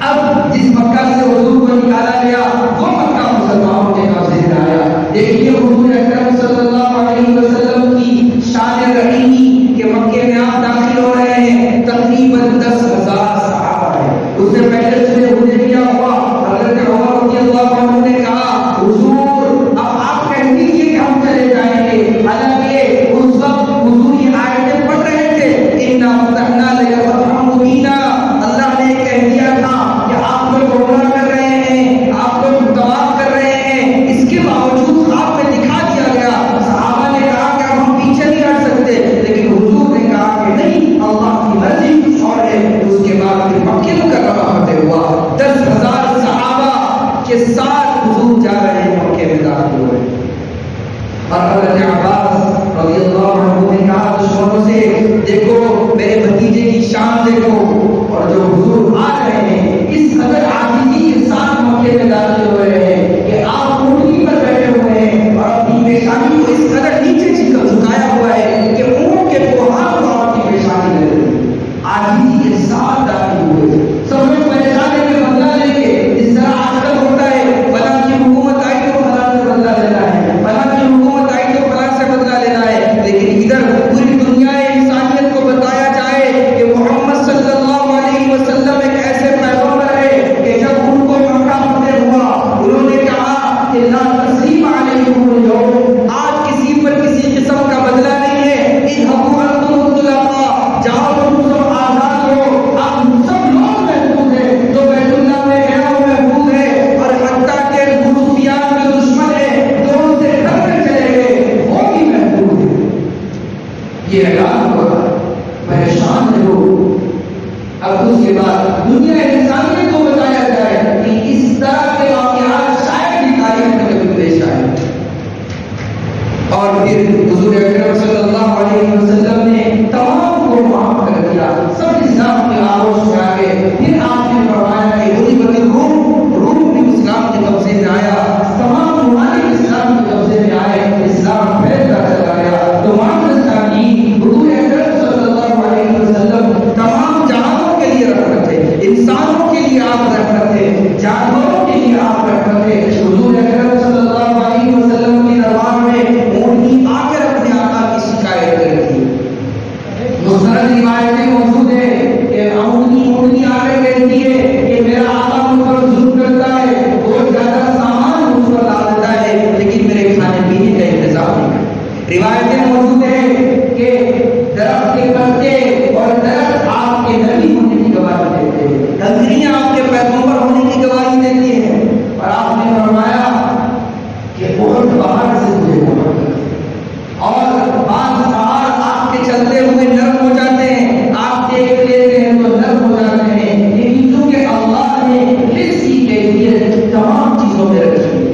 اب جس مکہ سے حضور کو نکالا گیا وہ مکہ مسلمانوں کے قبضے میں آیا۔ دیکھیے حضور اکرم صلی اللہ علیہ وسلم کی شان رحیمی کہ مکے میں آپ داخل ہو رہے ہیں، تقریباً 10,000 صحابہ ہیں۔ اس سے پہلے صلح حدیبیہ ہوا، حضرت عمر رضی اللہ عنہ نے کہا حضور اب آپ کہہ دیجیے کہ ہم چلے جائیں گے، حالانکہ اس وقت حضور یہ آیتیں پڑھ رہے تھے، اِنَّا فَتَحْنَا لَكَ فَتْحًا مُبِينًا۔ اللہ نے کہہ دیا تھا کہ آپ لوگ عمرہ کر رہے ہیں، آپ لوگ طواف کر رہے ہیں، اس کے باوجود خواب میں دکھا دیا گیا۔ صحابہ نے کہا کہ اب ہم پیچھے نہیں ہٹ سکتے، لیکن حضور نے کہا کہ نہیں، اللہ کی مرضی کچھ اور ہے۔ اس کے بعد پھر مکہ مکرمہ فتح ہوا، 10,000 صحابہ کے ساتھ حضور جا رہے ہیں، مکے میں داخل ہوئے۔ اور حضرت عباس رضی اللہ عنہ نے کہا دشمنوں سے دیکھو میرے بھتیجے کی شان دیکھو، اور جو حضور آ رہے ہیں اس قدر عاجزی کے ساتھ مکے میں داخل ہو رہے ہیں کہ آپ اونٹنی پر بیٹھے ہوئے ہیں اور اپنی پیشانی کو اس قدر نیچے جھکایا ہوا ہے کہ اونٹ کے کوہان کو آپ کی پیشانی لگ رہی ہے۔ عاجزی کے ساتھ داخل ہوئے، سب لوگ پریشان ہیں کہ بدلہ لیں گے، اس طرح آج کل ہوتا ہے، فلاں کی حکومت آئی تو فلاں سے بدلہ لینا ہے، فلاں کی حکومت آئی تو فلاں سے بدلہ لینا ہے، لیکن ادھر پوری دنیا انسانیت کو بتایا جائے کہ محمد صلی اللہ علیہ وسلم ایک ایسے پیغمبر ہے کہ جب ان کو مکہ فتح ہوا انہوں نے کہا کہ لا تثریب علیکم اليوم، آج کسی پر کسی قسم کا بدلہ نہیں ہے، اذهبوا انتم الطلقاء، جاؤ تم سب آزاد ہو، اب سب لوگ محفوظ ہیں، جو بیت اللہ میں گیا وہ محفوظ ہے، اور حتیٰ کہ ابو سفیان جو دشمن ہے جو ان سے ڈر کر چلے گئے وہ بھی محفوظ ہے۔ یہ اعلان ہوا، پریشان ہے لوگ۔ اب اس کے بعد دنیا انسانیت کو بتایا جائے کہ اس طرح کے واقعات شاید ہی تاریخ میں کبھی پیش آئے۔ اور پھر حضور اکرم صلی اللہ علیہ وسلم نے تمام کو معاف کر دیا، سب اسلام کے آغوش میں آ گئے۔ پھر آپ نے فرمایا کہ غلبت الروم بھی اسلام کے قبضے میں آیا، تمام ممالک اسلام کے قبضے میں آئے، اسلام پھیلتا چلا گیا۔ تو معزز سامعین، حضور اکرم صلی اللہ علیہ وسلم تمام جہانوں کے لیے رحمت ہے، انسانوں کے لیے آپ رحمت ہے، جانوروں کے لیے آپ رحمت ہے۔ حضور اکرم صلی اللہ علیہ وسلم کے دربار میں اونٹنی آ کر اپنے آقا کی شکایت کرتی ہے۔ مستند روایتیں موجود ہیں کہ اونٹنی آ کر کہتی ہے کہ میرا آقا مجھ پر ظلم کرتا ہے، بہت زیادہ سامان مجھ پر لا دیتا ہے، لیکن میرے کھانے پینے کا انتظام نہیں کرتا۔ روایتیں موجود ہیں کہ درخت کے پتے اور درخت آپ کے نبی ہونے کی گواہی دیتے ہیں، لکڑیاں آپ کے پیغمبر ہونے کی گواہی دیتی ہیں، اور آپ نے فرمایا کہ بہت باہر سے مجھے محبت ہے، اور بعض پہاڑ آپ کے چلتے ہوئے نرم ہو جاتے ہیں، آپ دیکھ لیتے ہیں تو نرم ہو جاتے ہیں، لیکن چونکہ اللہ نے اس کی کیفیت تمام چیزوں میں رکھی ہے،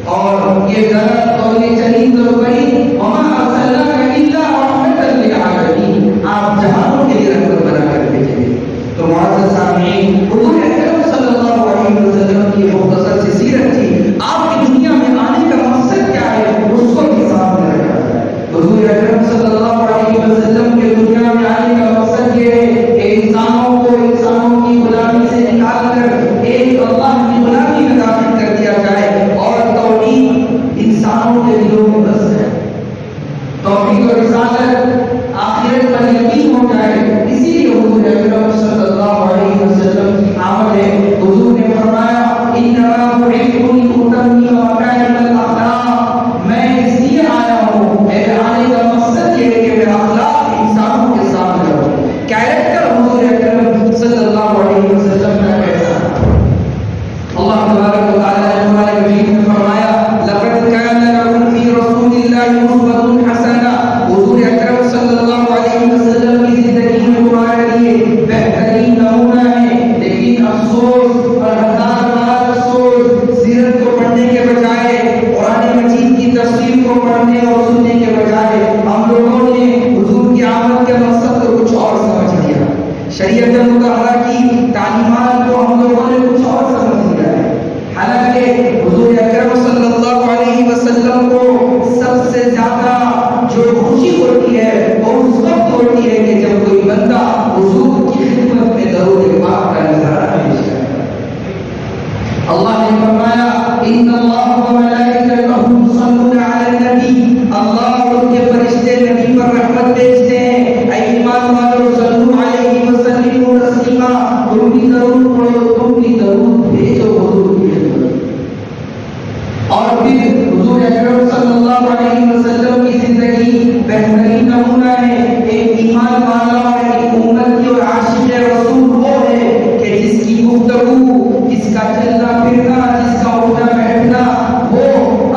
اور یہ درخت اور یہ چلیز اور بڑی وہاں اصل اللہ علیہ وسلم کا کیسا تھا۔ اللہ تبارک و تعالی نے قرآن مجید میں فرمایا لقد كان لكم في رسول الله اسوة حسنة، حضور اکرم صلی اللہ علیہ وسلم کی زندگی میں تمہارے لیے بہترین نمونہ ہے، لیکن افسوس اور ہزار بار افسوس، سیرت کو پڑھنے کے بجائے قرآن مجید کی تفسیر کو پڑھنے اور سننے کے بجائے ہم لوگوں نے حضور کی آمد کے مقصد کو کچھ اور سمجھ لیا، شریعت مطہرہ کی تعلیمات کو ہم لوگوں نے کچھ اور سمجھ لیا ہے۔ حالانکہ حضور اکرم صلی اللہ علیہ وسلم کو سب سے زیادہ جو خوشی ہوتی ہے وہ اس وقت ہوتی ہے کہ جب کوئی بندہ حضور کی خدمت میں درود پاک کا نظارہ پیش کرتا ہے۔ اللہ نے فرمایا ان اللہ و ملائکتہ یصلون علی النبی، اللہ اور اس کے فرشتے نبی پر رحمت بھیجتے ہیں۔ اے ایمان والو صلو علیہ وسلموا تسلیما، تم بھی درود پڑھو، تم بھی درود بھیجو حضور کی خدمت۔ اور پھر حضور اکرم صلی اللہ علیہ وسلم کی زندگی بہترین نمونہ ہے۔ ایک ایمان والا اور ایک امت کی اور عاشق رسول وہ ہے کہ جس کی گفتگو، جس کا چلنا پھرنا، جس کا اٹھنا بیٹھنا وہ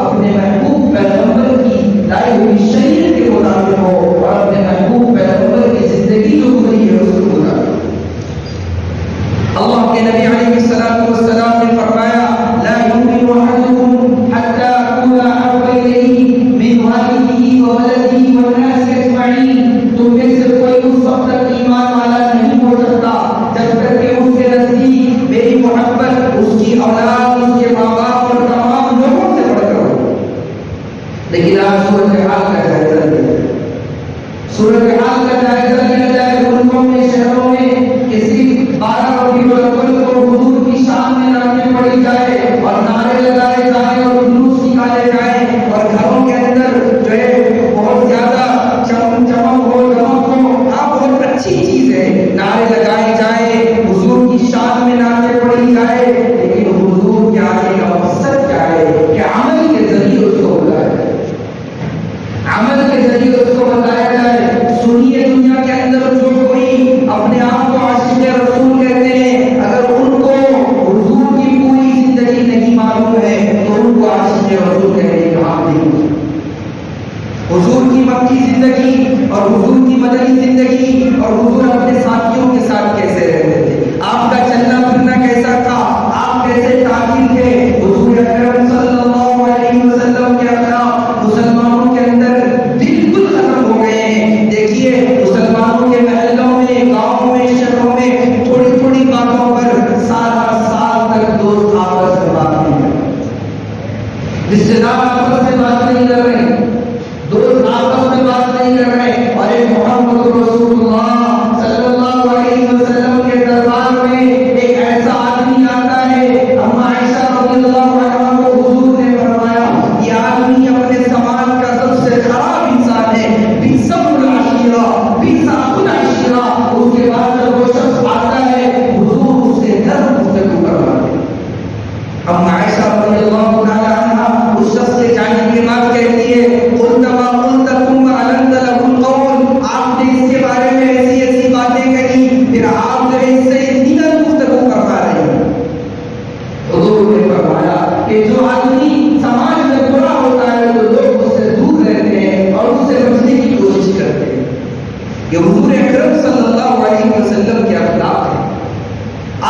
اپنے محبوب پیغمبر کی لائی ہوئی شریعت کے مطابق ہو اور اپنے محبوب پیغمبر کی زندگی جو گزری ہے اس کو مطابق۔ اللہ کے نبی علیہ الصلوۃ والسلام نے فرمایا لا یؤمن احدکم حتی اکون احب الیہ من والدہ وولدہ والناس اجمعین، تم میں سے کوئی اس وقت تک ایمان والا نہیں ہو سکتا جب تک کہ اس کے نزدیک میری محبت اس کی اولاد، اس کے ماں باپ اور تمام لوگوں سے بڑھ کر ہو۔ لیکن آج صورتحال کا جائزہ لیا جائے، صورتحال کا جائزہ لیا جائے ملکوں میں، شہروں میں، کسی 12 ربیع الاول کو حضور کی شان میں نعتیں پڑھی جائے اور نعرے لگائے جائیں اور جلوس نکالے جائیں اور گھروں کے اندر جو ہے بہت زیادہ چمک ہو، دمک ہو، ہاں بہت اچھی چیز ہے، نعرے لگائے جائیں، حضور کی شان میں نعتیں پڑھی جائے، لیکن حضور کے آنے کا مقصد کیا ہے کہ عمل کے ذریعے اس کو بلایا جائے، عمل کے ذریعے اس کو بتایا جائے۔ سنیے دنیا کے اندر جو کوئی اپنے آپ کو عاشق رسول کہتے ہیں، اگر ان کو حضور کی پوری زندگی نہیں معلوم ہے تو ان کو عاشق رسول کہنے کا حق نہیں۔ حضور کی مکی زندگی اور حضور کی مدنی زندگی اور حضور اپنے ساتھیوں کے ساتھ کیسے رہتے تھے، آپ کا چلنا پھرنا کیسا تھا، آپ کیسے تعلیم تھے، حضور اکرم صلی اللہ علیہ وسلم کے اخلاق مسلمانوں کے اندر بالکل ختم ہو گئے ہیں۔ دیکھیے مسلمانوں کے محلوں میں، گاؤں میں، شہروں میں تھوڑی تھوڑی باتوں پر سال تک دوست آپس میں بات نہیں کرتے، رشتے دار آپس میں بات نہیں کر رہے، دوست آپس میں بات نہیں کر رہے، اور ایک محمد رسول اللہ صلی اللہ علیہ وسلم کے دربار میں ایک ایسا آدمی آتا ہے، اما عائشہ رضی اللہ عنہا کو حضور نے فرمایا یہ آدمی اپنے سماج کا سب سے خراب انسان ہے، بئسم العشیرہ، بئس اخو العشیرہ۔ اس کے بعد جب وہ شخص آتا ہے حضور اس سے نرم گفتگو کرواتے ہیں۔ اما عائشہ رضی اللہ تعالی عنہا اس شخص کے جانے کے بعد کہتی ہے قلت ما قلت ثم علنت له القول، آپ نے اس کے بارے میں ایسی ایسی باتیں کہی، پھر آپ جو اس سے اتنی نرم گفتگو کروا رہے ہیں۔ حضور نے فرمایا کہ جو آدمی سماج میں برا ہوتا ہے تو لوگ اس سے دور رہتے ہیں اور اس سے بچنے کی کوشش کرتے ہیں۔ یہ حضور اکرم صلی اللہ علیہ وسلم کے اخلاق ہیں۔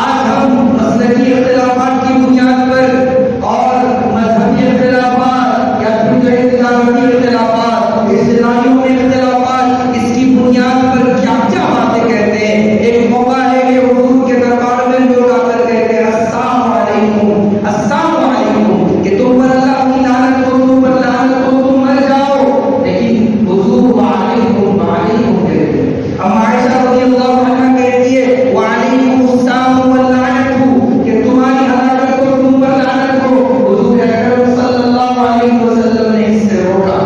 آج ہم مسلکی اختلافات کی بنیاد پر اور مذہبی اختلافات یا پھر جو تجارتی اختلافات، اجتماعیوں میں اختلافات، اس کی بنیاد پر کیا کیا باتیں کہتے ہیں۔ ایک موقع ہے کہ حضور کے دربار میں لوگ آ کر کہتے ہیں السلام علیکم، السلام علیکم، کہ تم پر اللہ کی لعنت ہو، تم پر لعنت ہو، تم مر جاؤ، لیکن حضور وعلیکم وعلیکم کہتے ہیں۔ اب عائشہ رضی اللہ عنہا کہتی ہے وعلیکم السلام واللعنت، کہ تمہاری ہلاکت ہو، تم پر لعنت ہو۔ حضور اکرم صلی اللہ علیہ وسلم نے اس سے روکا۔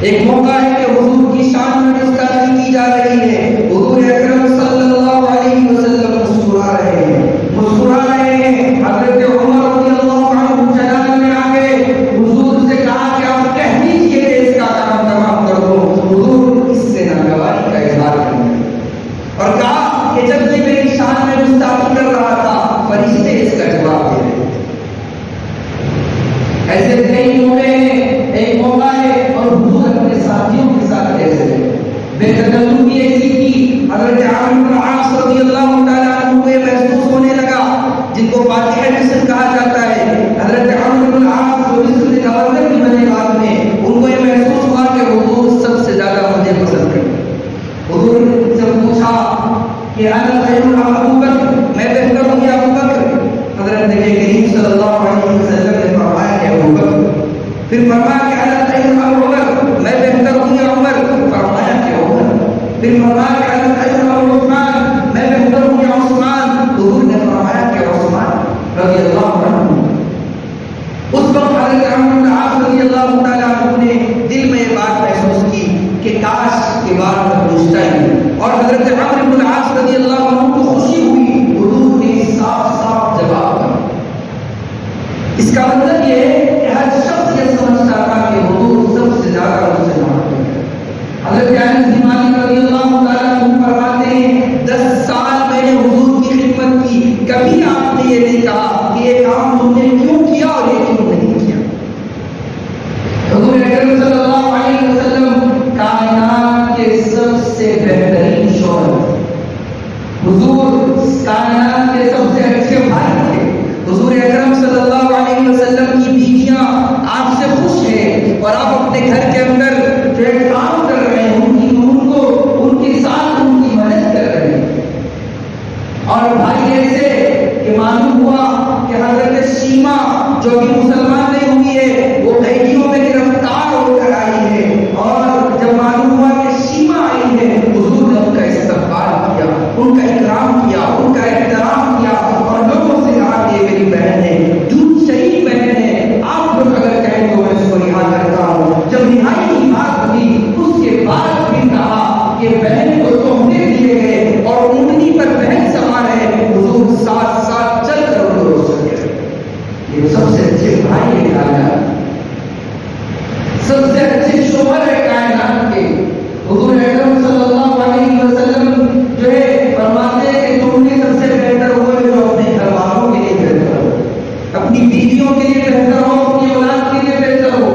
ایک موقع ہے کہ حضور کی شان میں گستاخی کی جا رہی ہے، حضور اکرم صلی اللہ علیہ وسلم مسکرا رہے ہیں، مسکرا رہے ہیں۔ حضرت عمر رضی اللہ عنہ جلال میں آ گئے، حضور سے کہا کہ آپ کہہ دیجیے کہ اس کا کام تمام کر دو۔ حضور اس سے ناگواری کا اظہار کریں اور کہا کہ کہ جب یہ میری شان میں گستاخی کر رہا تھا فرشتے اس کا جواب دے رہے تھے۔ ایسے کئی موقع ہیں، ایک موقع ہے اور حضور اپنے ساتھیوں کے ساتھ ایسے بے تکلفی ایسی کی، حضرت عامر بن عاص رضی اللہ تعالیٰ عنہ کو یہ محسوس ہونے لگا، جن کو فاتح مصر کہا جاتا ہے، حضرت عامر بن عاص جو مصر کے گورنر بھی بنے بعد میں، ان کو یہ محسوس ہوا کہ حضور سب سے زیادہ مجھے پسند کرتے۔ حضور نے جب پوچھا کہ انا خیر ام ابو بکر، میں بہتر ہوں یا ابو بکر؟ حضرت نبی کریم صلی اللہ علیہ وسلم نے فرمایا کہ ابو بکر۔ پھر فرمایا کہ انا خیر ام عمر، میں بہتر ہوں یا عمر؟ فرمایا کہ عمر۔ پھر فرمایا کہ انا خیر ام عثمان، میں بہتر ہوں یا عثمان؟ حضور نے فرمایا کہ عثمان رضی اللہ عنہ۔ اس وقت حضرت عمرو بن عاص رضی اللہ تعالیٰ عنہ نے دل میں یہ بات محسوس کی کہ کاش کے بعد میں پوچھتا ہی، اور حضرت عمرو بن عاص رضی اللہ عنہ کو خوشی ہوئی، حضور نے صاف صاف جواب دیا۔ اس کا مطلب یہ ہے کہ ہر شخص یہ سمجھتا تھا کہ حضور سب سے زیادہ مجھ سے محبت کرتے ہیں۔ حضرت انس بن مالک رضی اللہ تعالیٰ عنہ فرماتے ہیں 10 سال میں نے حضور کی خدمت کی، کبھی آپ نے یہ نہیں کہا کہ یہ کام تم نے کیوں کیا اور یہ کیوں نہیں کیا۔ حضور اکرم صلی اللہ علیہ وسلم کائنات کے سب سے بہترین شوہر، حضور کائنات کے سب سے اچھے بھائی تھے۔ حضور اکرم صلی اللہ علیہ وسلم کی بیویاں آپ سے خوش ہیں، اور آپ اپنے گھر کے اندر جو ایک کام کر رہے ہیں ان کے ساتھ ان کی مدد کر رہے ہیں۔ اور بھائی ایسے کہ معلوم ہوا کہ حضرت شیما جو بھی مسلمان نہیں ہوئی ہے وہ قیدیوں میں گرفتار ہو کر آئی ہے، اور جب معلوم ہوا کہ شیما آئی ہے حضور نے ان کا استقبال کیا، ان کا اکرام کیا، ان کا احترام کیا، اور لوگوں سے کہا کہ میری بہن ہے، دودھ شریف بہن ہے، آپ لوگ اگر کہیں تو میں اس کو رہا کرتا ہوں۔ جب رہائی کی بات ہوئی اس کے بعد بھی کہا کہ بہن کو تحفے دیے گئے اور اونٹنی پر بہن سوار ہے، حضور ساتھ ساتھ چل کر ان کو روشن کیا۔ یہ سب سے اچھے بھائی ہے کائنات، سب سے اچھے شوہر ہے کائنات کے۔ حضور اکرم صلی اللہ علیہ وسلم جو ہے فرماتے ہیں کہ تم نے سب سے بہتر ہو جو اپنے گھر والوں کے لیے بہتر ہو، اپنی بیویوں کے لیے بہتر ہو، اپنی اولاد کے لیے بہتر ہو۔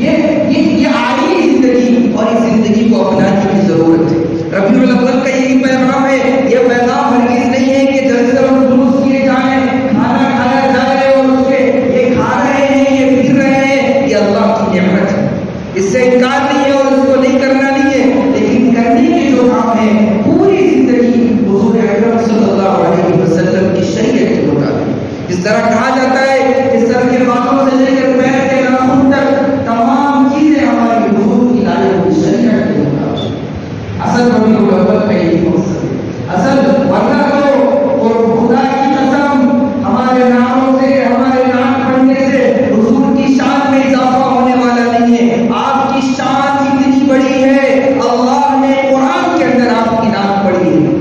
یہ عالی زندگی اور اس زندگی کو اپنانے کی ضرورت ہے۔ ربیع الاول کا یہی پیغام ہے۔ یہ پیغام ہرگز نہیں ہے کہ جلسے اور جلوس کیے جائیں، کھانا کھایا جائے اور اس کے یہ کھا رہے ہیں، یہ پی رہے ہیں، یہ اللہ کی نعمت ہے، اس سے انکار نہیں ہے اور اس کو نہیں کرنا نہیں ہے، لیکن کرنے کے جو کام ہے پوری زندگی حضور اکرم صلی اللہ علیہ وسلم کی شریعت کے مطابق۔ اس طرح کہا جاتا ہے کہ سر کے باتوں سے لے کر پیر کے ناخن تک تمام چیزیں ہماری حضور کی لائی ہوئی شریعت کے مطابق۔ اصل ربیع الاول کا یہی مقصد ہے، اصل ورنہ تو خدا کی قسم ہمارے ناموں سے، ہمارے نام پڑھنے سے حضور کی شان میں اضافہ ہونے والا نہیں ہے۔ آپ کی شان اتنی بڑی ہے، اللہ نے قرآن کے اندر آپ کی نام پڑھی ہے۔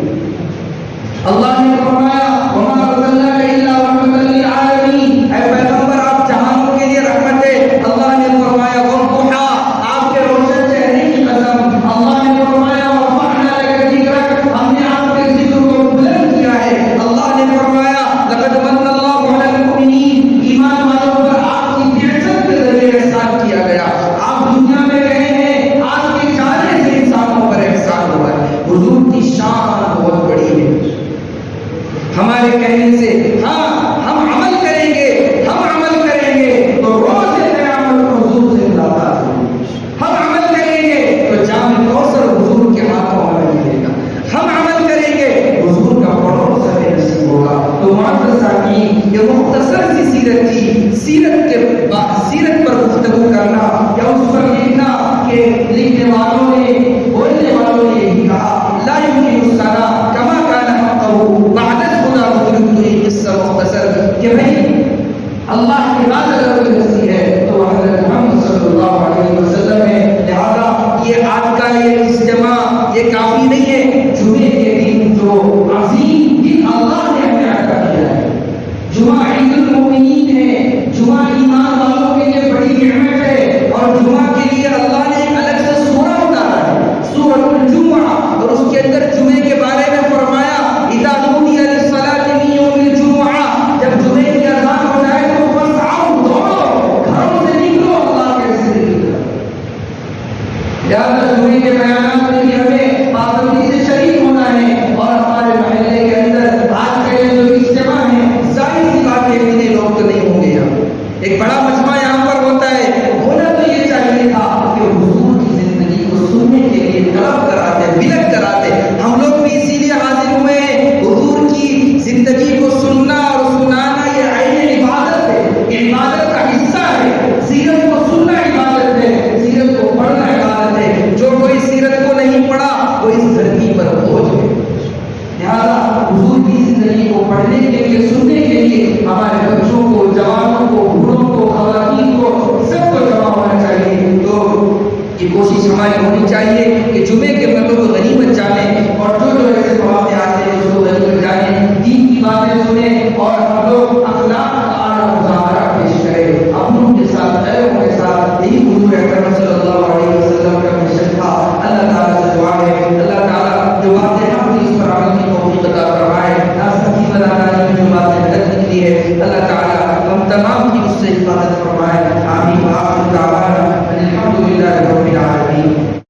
اللہ نے فرمایا وما ارسلناک الا رحمۃ للعالمین، اے پیغمبر آپ جہانوں کے لیے رحمت ہے۔ اللہ نے فرمایا والضحیٰ، آپ کے روشن چہرے کی قسم۔ اللہ نے فرمایا ورفعنا لک ذکرک، ہم نے آپ کے ذکر کو بلند کیا ہے۔ اللہ نے فرمایا لقد من اللہ علی المؤمنین، ایمان والوں پر آپ کی بعثت کے ذریعے احسان کیا گیا۔ آپ دنیا میں رہے ہیں، آپ کے جانے سے انسانوں پر احسان ہوا ہے۔ حضور کی شان بہت بڑی ہے۔ ہمارے کہنے سے ہاں ہم عمل کریں گے، ہم عمل کریں گے تو روز قیامت حضور سے ملاقات ہوگی۔ ہم عمل کریں گے تو جام کوثر حضور کے ہاتھوں ہمیں ملے گا۔ ہم عمل کریں گے حضور کا پڑوس ہمیں نصیب ہوگا۔ تو معزز سامعین، یہ مختصر سی سیرت تھی، سیرت پر گفتگو کرنا یا اس پر لکھنا کہ لکھنے والوں نے، بولنے والوں نے یہی کہا لا یمکن الصلاۃ کما کان حقہ بعد خدا مجرد قصہ مختصر کہ بھائی اللہ کی بات اگر کوئی ہستی ہے تو حضرت محمد صلی اللہ علیہ وسلم ہے۔ لہذا یہ آج کا یہ اجتماع یہ کافی نہیں ہے، جمعے کے دن جو عظیم دن اللہ نے ہمیں عطا کیا ہے، جمعہ عید المؤمنین ہے، جمعہ ایمان والوں کے لیے بڑی نعمت ہے، اور جمعہ کے لیے اللہ نے ایک الگ سے سورہ اتارا ہے، سورۃ الجمعہ، اور اس کے اندر جمعے کے بارے میں فرمایا چاہیے کہ جمعے کے مرتبہ کو غنیمت جانیں اور جو ایسے مواقع آتے ہیں اس کو غنیمت جانیں، دین کی باتیں سنیں اور ہم لوگ اخلاق کا مظاہرہ پیش کریں اپنوں کے ساتھ، غیروں کے ساتھ۔ یہی حضور اکرم صلی اللہ علیہ وسلم کا مشن تھا۔ اللہ تعالیٰ سے دعا ہے اللہ تعالیٰ جو باتیں ہم نے اس پر عمل کی توفیق عطا فرمائے، ناصحی بنانے میں جو باتیں غلط نکلی ہے اللہ تعالیٰ ہم تمام کی اس سے حفاظت فرمائے۔ آمین۔